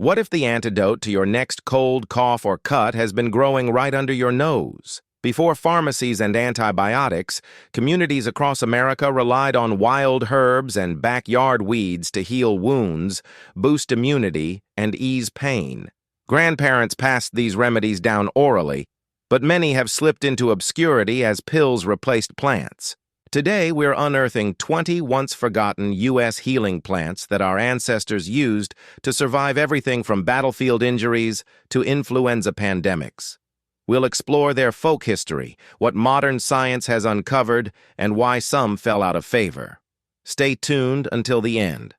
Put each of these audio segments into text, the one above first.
What if the antidote to your next cold, cough, or cut has been growing right under your nose? Before pharmacies and antibiotics, communities across America relied on wild herbs and backyard weeds to heal wounds, boost immunity, and ease pain. Grandparents passed these remedies down orally, but many have slipped into obscurity as pills replaced plants. Today, we're unearthing 20 once-forgotten U.S. healing plants that our ancestors used to survive everything from battlefield injuries to influenza pandemics. We'll explore their folk history, what modern science has uncovered, and why some fell out of favor. Stay tuned until the end.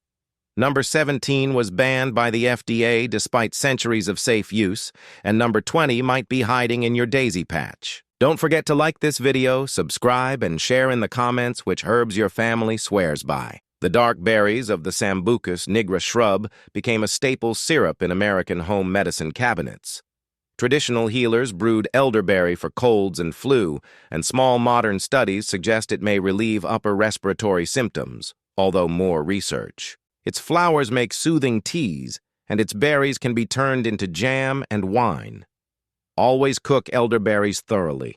Number 17 was banned by the FDA despite centuries of safe use, and number 20 might be hiding in your daisy patch. Don't forget to like this video, subscribe, and share in the comments which herbs your family swears by. The dark berries of the Sambucus nigra shrub became a staple syrup in American home medicine cabinets. Traditional healers brewed elderberry for colds and flu, and small modern studies suggest it may relieve upper respiratory symptoms, although more research. Its flowers make soothing teas, and its berries can be turned into jam and wine. Always cook elderberries thoroughly.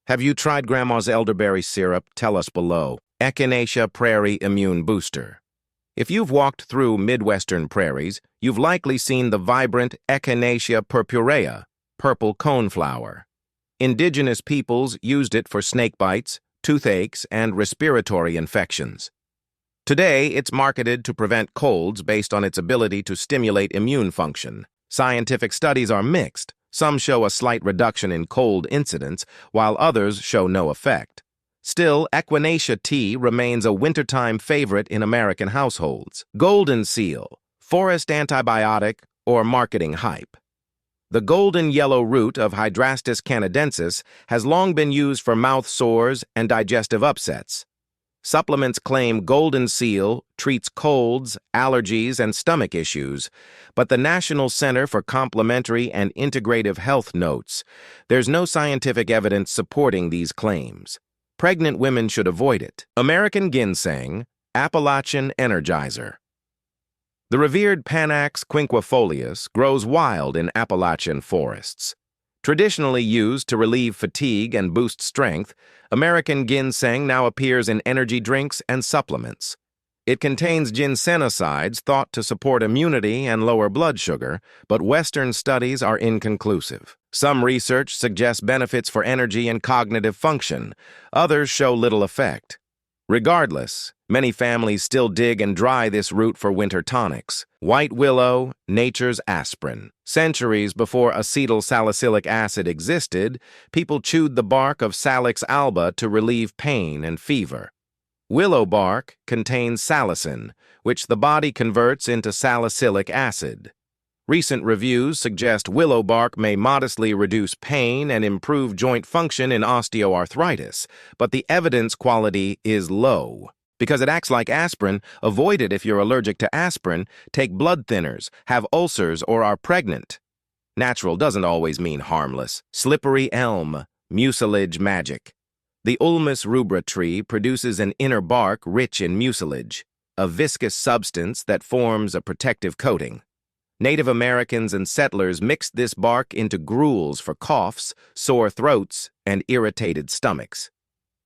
Have you tried Grandma's elderberry syrup? Tell us below. Echinacea Prairie Immune Booster. If you've walked through Midwestern prairies, you've likely seen the vibrant Echinacea purpurea, purple coneflower. Indigenous peoples used it for snake bites, toothaches, and respiratory infections. Today, it's marketed to prevent colds based on its ability to stimulate immune function. Scientific studies are mixed. Some show a slight reduction in cold incidence, while others show no effect. Still, Echinacea tea remains a wintertime favorite in American households. Goldenseal, forest antibiotic, or marketing hype. The golden yellow root of Hydrastis canadensis has long been used for mouth sores and digestive upsets. Supplements claim Goldenseal treats colds, allergies, and stomach issues, but the National Center for Complementary and Integrative Health notes there's no scientific evidence supporting these claims. Pregnant women should avoid it. American Ginseng, Appalachian Energizer. The revered Panax quinquefolius grows wild in Appalachian forests. Traditionally used to relieve fatigue and boost strength, American ginseng now appears in energy drinks and supplements. It contains ginsenosides thought to support immunity and lower blood sugar, but Western studies are inconclusive. Some research suggests benefits for energy and cognitive function. Others show little effect. Regardless, many families still dig and dry this root for winter tonics. White willow, nature's aspirin. Centuries before acetyl salicylic acid existed, people chewed the bark of Salix alba to relieve pain and fever. Willow bark contains salicin, which the body converts into salicylic acid. Recent reviews suggest willow bark may modestly reduce pain and improve joint function in osteoarthritis, but the evidence quality is low. Because it acts like aspirin, avoid it if you're allergic to aspirin, take blood thinners, have ulcers, or are pregnant. Natural doesn't always mean harmless. Slippery elm, mucilage magic. The Ulmus rubra tree produces an inner bark rich in mucilage, a viscous substance that forms a protective coating. Native Americans and settlers mixed this bark into gruels for coughs, sore throats, and irritated stomachs.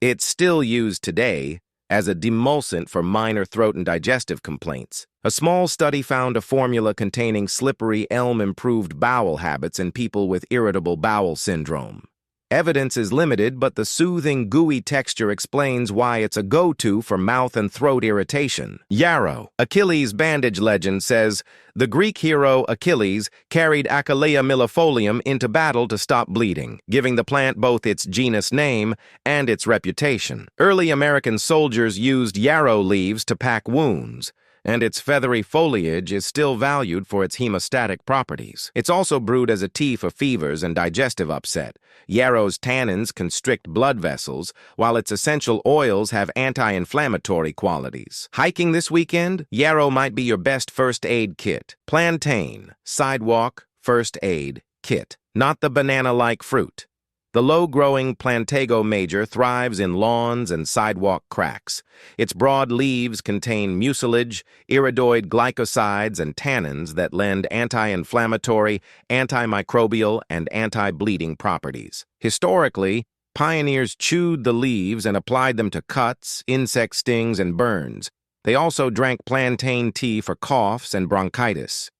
It's still used today as a demulcent for minor throat and digestive complaints. A small study found a formula containing slippery elm improved bowel habits in people with irritable bowel syndrome. Evidence is limited, but the soothing, gooey texture explains why it's a go-to for mouth and throat irritation. Yarrow. Achilles' bandage legend says, the Greek hero Achilles carried Achillea millefolium into battle to stop bleeding, giving the plant both its genus name and its reputation. Early American soldiers used yarrow leaves to pack wounds, and its feathery foliage is still valued for its hemostatic properties. It's also brewed as a tea for fevers and digestive upset. Yarrow's tannins constrict blood vessels, while its essential oils have anti-inflammatory qualities. Hiking this weekend? Yarrow might be your best first aid kit. Plantain, sidewalk, first aid kit. Not the banana-like fruit. The low-growing Plantago major thrives in lawns and sidewalk cracks. Its broad leaves contain mucilage, iridoid glycosides, and tannins that lend anti-inflammatory, antimicrobial, and anti-bleeding properties. Historically, pioneers chewed the leaves and applied them to cuts, insect stings, and burns. They also drank plantain tea for coughs and bronchitis.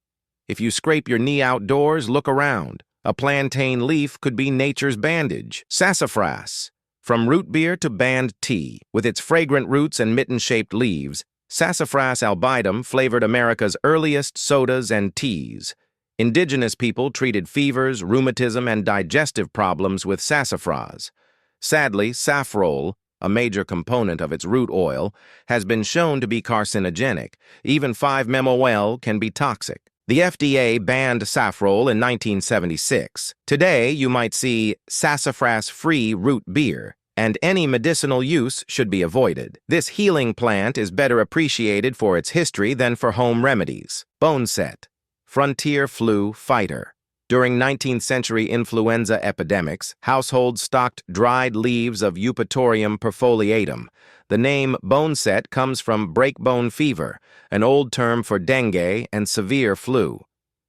If you scrape your knee outdoors, look around. A plantain leaf could be nature's bandage. Sassafras. From root beer to banned tea, with its fragrant roots and mitten-shaped leaves, Sassafras albidum flavored America's earliest sodas and teas. Indigenous people treated fevers, rheumatism, and digestive problems with sassafras. Sadly, saffrole, a major component of its root oil, has been shown to be carcinogenic. Even 5-MeO can be toxic. The FDA banned saffrole in 1976. Today, you might see sassafras-free root beer, and any medicinal use should be avoided. This healing plant is better appreciated for its history than for home remedies. Boneset, frontier flu fighter. During 19th-century influenza epidemics, households stocked dried leaves of Eupatorium perfoliatum. The name boneset comes from breakbone fever, an old term for dengue and severe flu.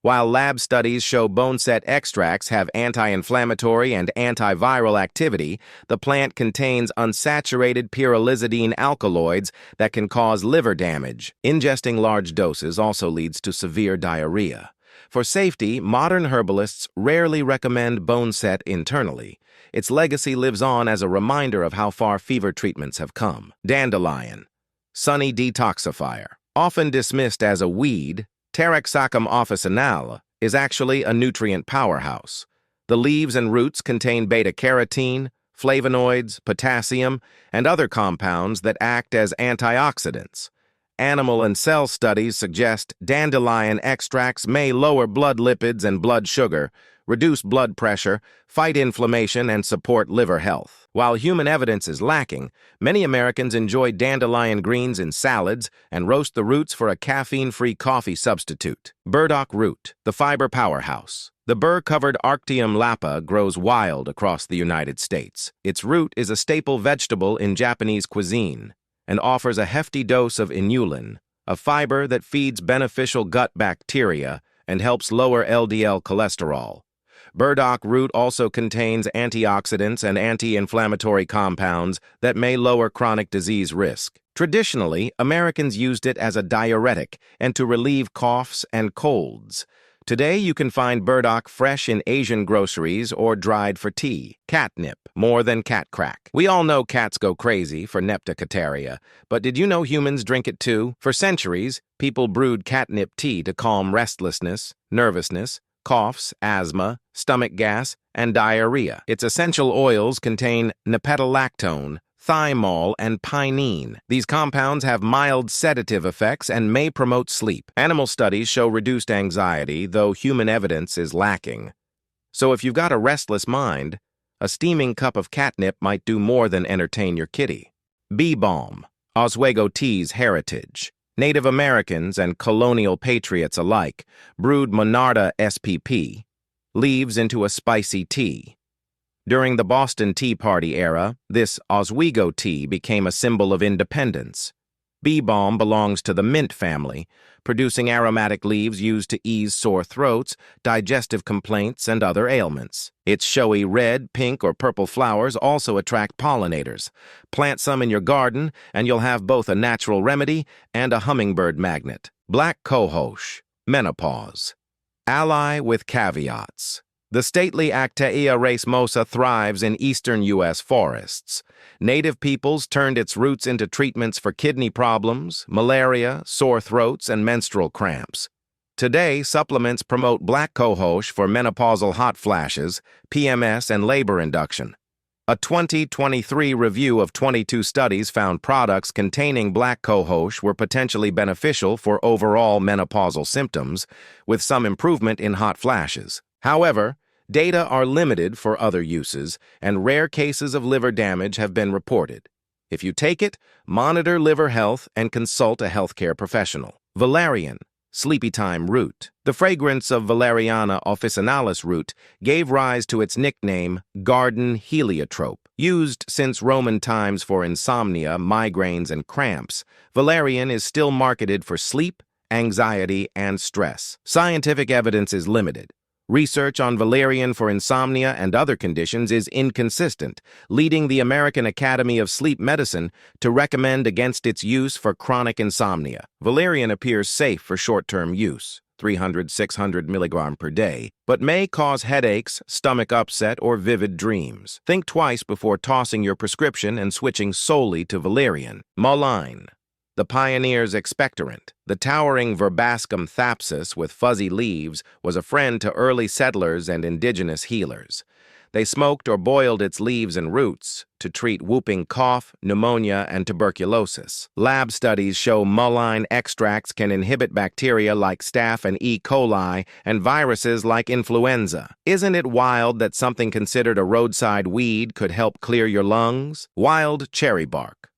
While lab studies show boneset extracts have anti-inflammatory and antiviral activity, the plant contains unsaturated pyrrolizidine alkaloids that can cause liver damage. Ingesting large doses also leads to severe diarrhea. For safety, modern herbalists rarely recommend boneset internally. Its legacy lives on as a reminder of how far fever treatments have come. Dandelion, sunny detoxifier. Often dismissed as a weed, Taraxacum officinale is actually a nutrient powerhouse. The leaves and roots contain beta-carotene, flavonoids, potassium, and other compounds that act as antioxidants. Animal and cell studies suggest dandelion extracts may lower blood lipids and blood sugar, reduce blood pressure, fight inflammation, and support liver health. While human evidence is lacking, many Americans enjoy dandelion greens in salads and roast the roots for a caffeine-free coffee substitute. Burdock root, the fiber powerhouse. The burr-covered Arctium lapa grows wild across the United States. Its root is a staple vegetable in Japanese cuisine and offers a hefty dose of inulin, a fiber that feeds beneficial gut bacteria and helps lower LDL cholesterol. Burdock root also contains antioxidants and anti-inflammatory compounds that may lower chronic disease risk. Traditionally, Americans used it as a diuretic and to relieve coughs and colds. Today, you can find burdock fresh in Asian groceries or dried for tea. Catnip, more than cat crack. We all know cats go crazy for Nepticataria, but did you know humans drink it too? For centuries, people brewed catnip tea to calm restlessness, nervousness, coughs, asthma, stomach gas, and diarrhea. Its essential oils contain nepetalactone, thymol, and pinene. These compounds have mild sedative effects and may promote sleep. Animal studies show reduced anxiety, though human evidence is lacking. So if you've got a restless mind, a steaming cup of catnip might do more than entertain your kitty. Bee balm, Oswego tea's heritage. Native Americans and colonial patriots alike brewed Monarda spp. Leaves into a spicy tea. During the Boston Tea Party era, this Oswego tea became a symbol of independence. Bee balm belongs to the mint family, producing aromatic leaves used to ease sore throats, digestive complaints, and other ailments. Its showy red, pink, or purple flowers also attract pollinators. Plant some in your garden, and you'll have both a natural remedy and a hummingbird magnet. Black cohosh, menopause. Ally with caveats. The stately Actaea racemosa thrives in eastern U.S. forests. Native peoples turned its roots into treatments for kidney problems, malaria, sore throats, and menstrual cramps. Today, supplements promote black cohosh for menopausal hot flashes, PMS, and labor induction. A 2023 review of 22 studies found products containing black cohosh were potentially beneficial for overall menopausal symptoms, with some improvement in hot flashes. However, data are limited for other uses, and rare cases of liver damage have been reported. If you take it, monitor liver health and consult a healthcare professional. Valerian, sleepy time root. The fragrance of Valeriana officinalis root gave rise to its nickname garden heliotrope. Used since Roman times for insomnia, migraines, and cramps, valerian is still marketed for sleep, anxiety, and stress. Scientific evidence is limited. Research on valerian for insomnia and other conditions is inconsistent, leading the American Academy of Sleep Medicine to recommend against its use for chronic insomnia. Valerian appears safe for short-term use, 300–600 mg per day, but may cause headaches, stomach upset, or vivid dreams. Think twice before tossing your prescription and switching solely to valerian. Mullein, the pioneer's expectorant. The towering Verbascum thapsus with fuzzy leaves was a friend to early settlers and indigenous healers. They smoked or boiled its leaves and roots to treat whooping cough, pneumonia, and tuberculosis. Lab studies show mullein extracts can inhibit bacteria like staph and E. coli and viruses like influenza. Isn't it wild that something considered a roadside weed could help clear your lungs? Wild cherry bark.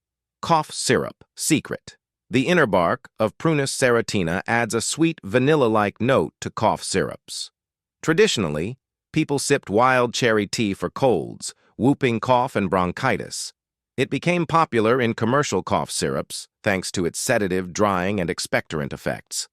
Cough syrup. Secret. The inner bark of Prunus serotina adds a sweet vanilla-like note to cough syrups. Traditionally, people sipped wild cherry tea for colds, whooping cough, and bronchitis. It became popular in commercial cough syrups thanks to its sedative, drying, and expectorant effects.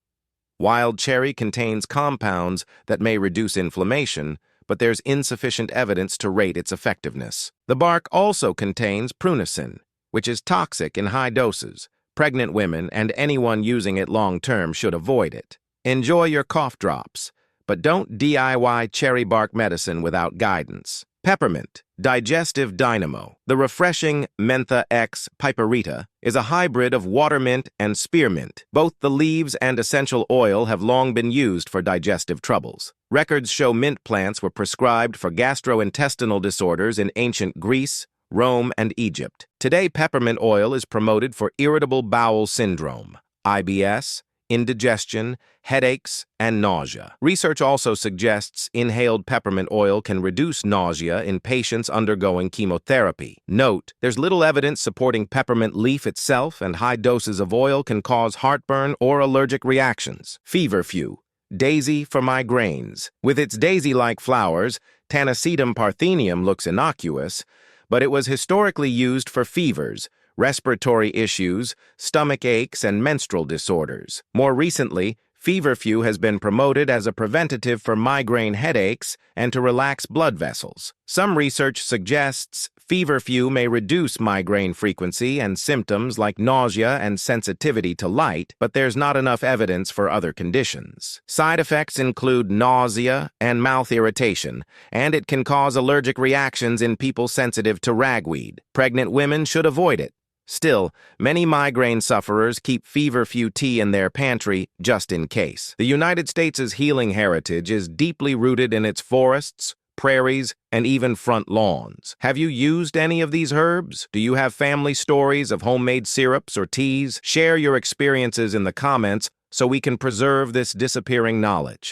Wild cherry contains compounds that may reduce inflammation, but there's insufficient evidence to rate its effectiveness. The bark also contains prunicin, which is toxic in high doses. Pregnant women and anyone using it long-term should avoid it. Enjoy your cough drops, but don't DIY cherry bark medicine without guidance. Peppermint, digestive dynamo. The refreshing Mentha X piperita is a hybrid of watermint and spearmint. Both the leaves and essential oil have long been used for digestive troubles. Records show mint plants were prescribed for gastrointestinal disorders in ancient Greece, Rome, and Egypt. Today, peppermint oil is promoted for irritable bowel syndrome, IBS, indigestion, headaches, and nausea. Research also suggests inhaled peppermint oil can reduce nausea in patients undergoing chemotherapy. Note, there's little evidence supporting peppermint leaf itself, and high doses of oil can cause heartburn or allergic reactions. Feverfew, daisy for migraines. With its daisy-like flowers, Tanacetum parthenium looks innocuous, but it was historically used for fevers, respiratory issues, stomach aches, and menstrual disorders. More recently, Feverfew has been promoted as a preventative for migraine headaches and to relax blood vessels. Some research suggests Feverfew may reduce migraine frequency and symptoms like nausea and sensitivity to light, but there's not enough evidence for other conditions. Side effects include nausea and mouth irritation, and it can cause allergic reactions in people sensitive to ragweed. Pregnant women should avoid it. Still, many migraine sufferers keep Feverfew tea in their pantry just in case. The United States' healing heritage is deeply rooted in its forests, prairies, and even front lawns. Have you used any of these herbs? Do you have family stories of homemade syrups or teas? Share your experiences in the comments so we can preserve this disappearing knowledge.